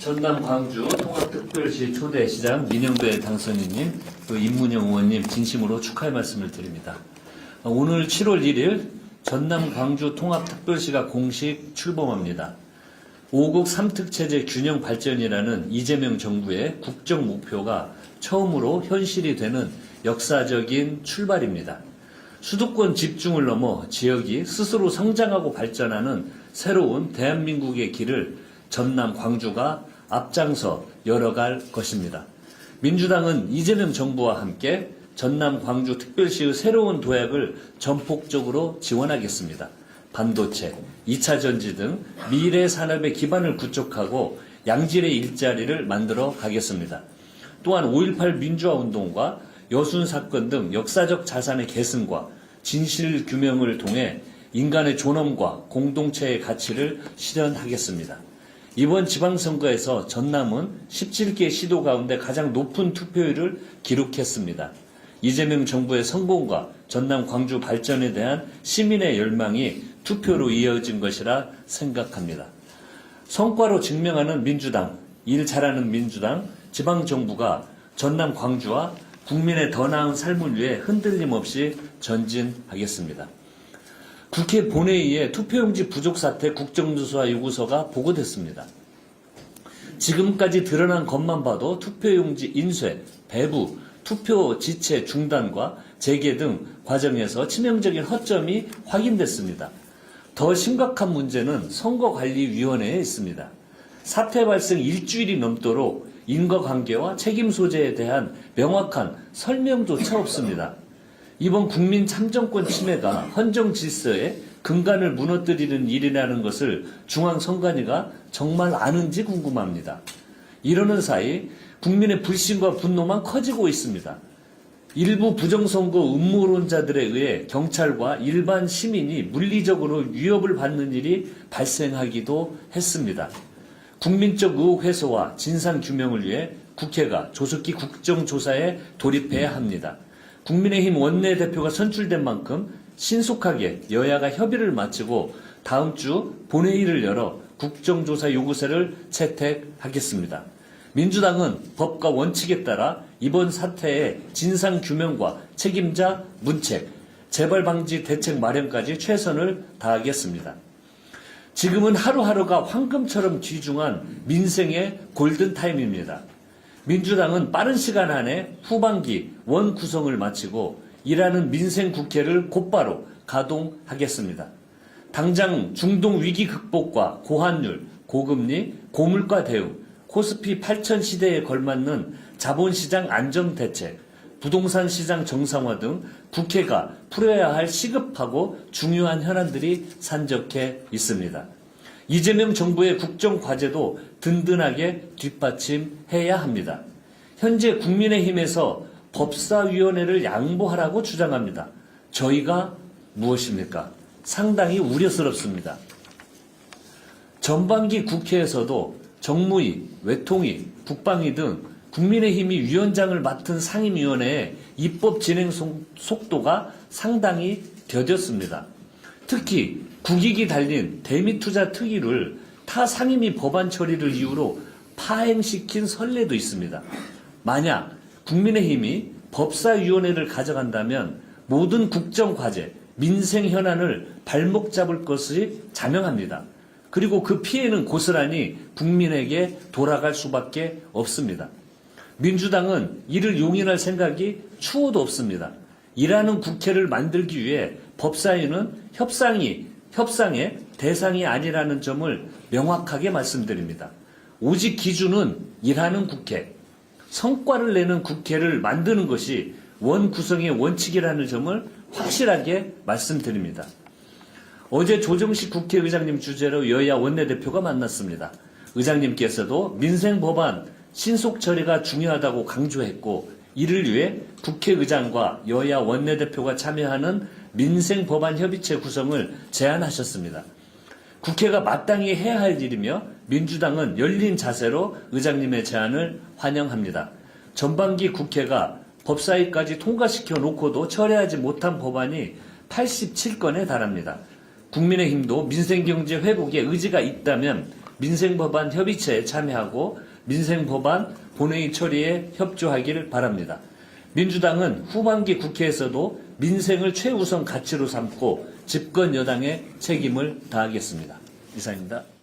전남 광주 통합특별시 초대시장 민영배 당선인님, 임문영 의원님 진심으로 축하의 말씀을 드립니다. 오늘 7월 1일 전남 광주 통합특별시가 공식 출범합니다. 5국 3특체제 균형 발전이라는 이재명 정부의 국정 목표가 처음으로 현실이 되는 역사적인 출발입니다. 수도권 집중을 넘어 지역이 스스로 성장하고 발전하는 새로운 대한민국의 길을 전남 광주가 앞장서 열어갈 것입니다. 민주당은 이재명 정부와 함께 전남 광주 특별시의 새로운 도약을 전폭적으로 지원하겠습니다. 반도체, 2차 전지 등 미래 산업의 기반을 구축하고 양질의 일자리를 만들어 가겠습니다. 또한 5.18 민주화 운동과 여순 사건 등 역사적 자산의 계승과 진실 규명을 통해 인간의 존엄과 공동체의 가치를 실현하겠습니다. 이번 지방선거에서 전남은 17개 시도 가운데 가장 높은 투표율을 기록했습니다. 이재명 정부의 성공과 전남 광주 발전에 대한 시민의 열망이 투표로 이어진 것이라 생각합니다. 성과로 증명하는 민주당, 일 잘하는 민주당, 지방정부가 전남 광주와 국민의 더 나은 삶을 위해 흔들림 없이 전진하겠습니다. 국회 본회의에 투표용지 부족 사태 국정조사 요구서가 보고됐습니다. 지금까지 드러난 것만 봐도 투표용지 인쇄, 배부, 투표 지체 중단과 재개 등 과정에서 치명적인 허점이 확인됐습니다. 더 심각한 문제는 선거관리위원회에 있습니다. 사태 발생 일주일이 넘도록 인과관계와 책임 소재에 대한 명확한 설명조차 없습니다. 이번 국민 참정권 침해가 헌정 질서의 근간을 무너뜨리는 일이라는 것을 중앙선관위가 정말 아는지 궁금합니다. 이러는 사이 국민의 불신과 분노만 커지고 있습니다. 일부 부정선거 음모론자들에 의해 경찰과 일반 시민이 물리적으로 위협을 받는 일이 발생하기도 했습니다. 국민적 의혹 해소와 진상규명을 위해 국회가 조속히 국정조사에 돌입해야 합니다. 국민의힘 원내대표가 선출된 만큼 신속하게 여야가 협의를 마치고 다음 주 본회의를 열어 국정조사 요구서를 채택하겠습니다. 민주당은 법과 원칙에 따라 이번 사태의 진상규명과 책임자 문책, 재발 방지 대책 마련까지 최선을 다하겠습니다. 지금은 하루하루가 황금처럼 귀중한 민생의 골든타임입니다. 민주당은 빠른 시간 안에 후반기 원 구성을 마치고 일하는 민생국회를 곧바로 가동하겠습니다. 당장 중동 위기 극복과 고환율, 고금리, 고물가 대응, 코스피 8천 시대에 걸맞는 자본시장 안정대책, 부동산 시장 정상화 등 국회가 풀어야 할 시급하고 중요한 현안들이 산적해 있습니다. 이재명 정부의 국정과제도 든든하게 뒷받침해야 합니다. 현재 국민의힘에서 법사위원회를 양보하라고 주장합니다. 저희가 무엇입니까? 상당히 우려스럽습니다. 전반기 국회에서도 정무위, 외통위, 국방위 등 국민의힘이 위원장을 맡은 상임위원회의 입법 진행 속도가 상당히 더뎠습니다. 특히 국익이 달린 대미투자 특위를 타 상임위 법안 처리를 이유로 파행시킨 선례도 있습니다. 만약 국민의힘이 법사위원회를 가져간다면 모든 국정과제, 민생 현안을 발목 잡을 것이 자명합니다. 그리고 그 피해는 고스란히 국민에게 돌아갈 수밖에 없습니다. 민주당은 이를 용인할 생각이 추호도 없습니다. 일하는 국회를 만들기 위해 법사위는 협상의 대상이 아니라는 점을 명확하게 말씀드립니다. 오직 기준은 일하는 국회, 성과를 내는 국회를 만드는 것이 원 구성의 원칙이라는 점을 확실하게 말씀드립니다. 어제 조정식 국회의장님 주재로 여야 원내대표가 만났습니다. 의장님께서도 민생 법안 신속 처리가 중요하다고 강조했고 이를 위해 국회의장과 여야 원내대표가 참여하는 민생 법안 협의체 구성을 제안하셨습니다. 국회가 마땅히 해야 할 일이며 민주당은 열린 자세로 의장님의 제안을 환영합니다. 전반기 국회가 법사위까지 통과시켜 놓고도 처리하지 못한 법안이 87건에 달합니다. 국민의힘도 민생경제 회복에 의지가 있다면 민생법안 협의체에 참여하고 민생법안 본회의 처리에 협조하기를 바랍니다. 민주당은 후반기 국회에서도 민생을 최우선 가치로 삼고 집권 여당의 책임을 다하겠습니다. 이상입니다.